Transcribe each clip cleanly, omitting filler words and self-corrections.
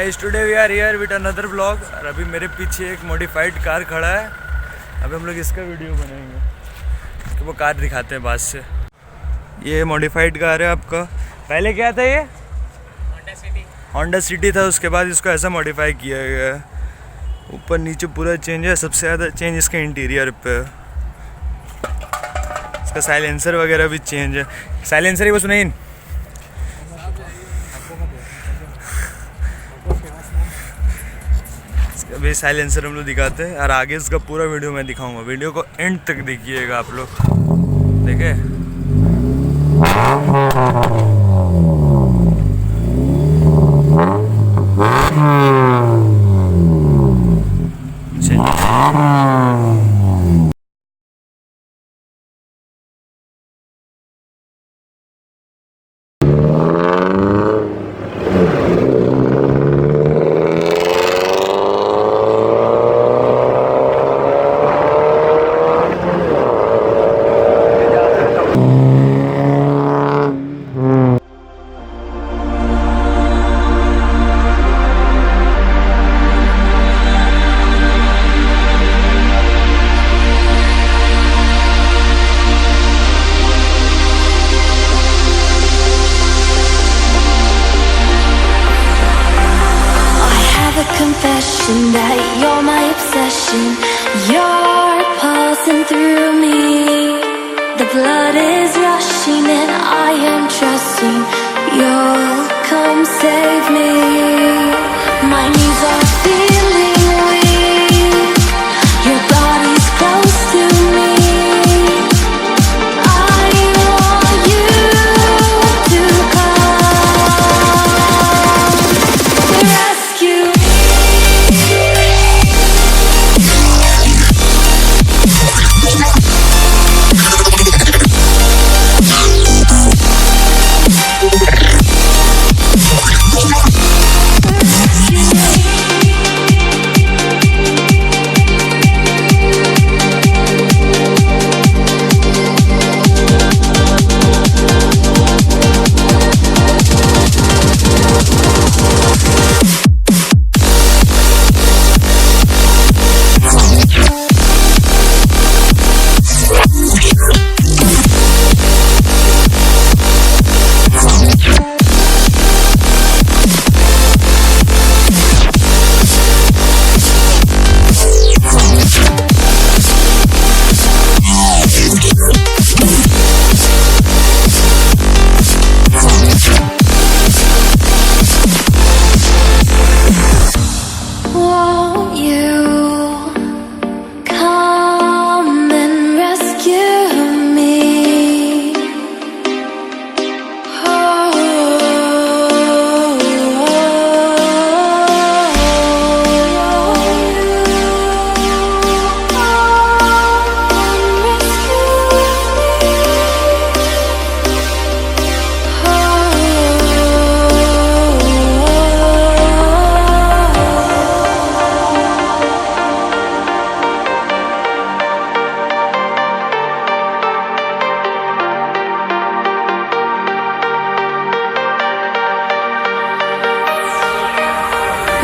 Guys today we are here with another vlog. और अभी मेरे पीछे एक मॉडिफाइड कार खड़ा है। अभी हम लोग इसका वीडियो बनाएंगे, तो वो कार दिखाते हैं पास से। ये मॉडिफाइड कार है आपका। पहले क्या था ये? होंडा सिटी था, उसके बाद इसको ऐसा मॉडिफाई किया गया है। ऊपर नीचे पूरा चेंज है। सबसे ज़्यादा चेंज इसके इंटीरियर पे। इसका साइलेंसर वगैरह भी चेंज है। साइलेंसर ही वो सुनाइन अभी साइलेंसर हम लोग दिखाते हैं और आगे इसका पूरा वीडियो मैं दिखाऊंगा। वीडियो को एंड तक देखिएगा आप लोग। देखे confession that you're my obsession. You're pulsing through me. The blood is rushing and I am trusting you'll come save me. My knees are feeling weak. Your body's close to me. I want you to come to rescue.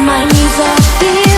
My knees are feeling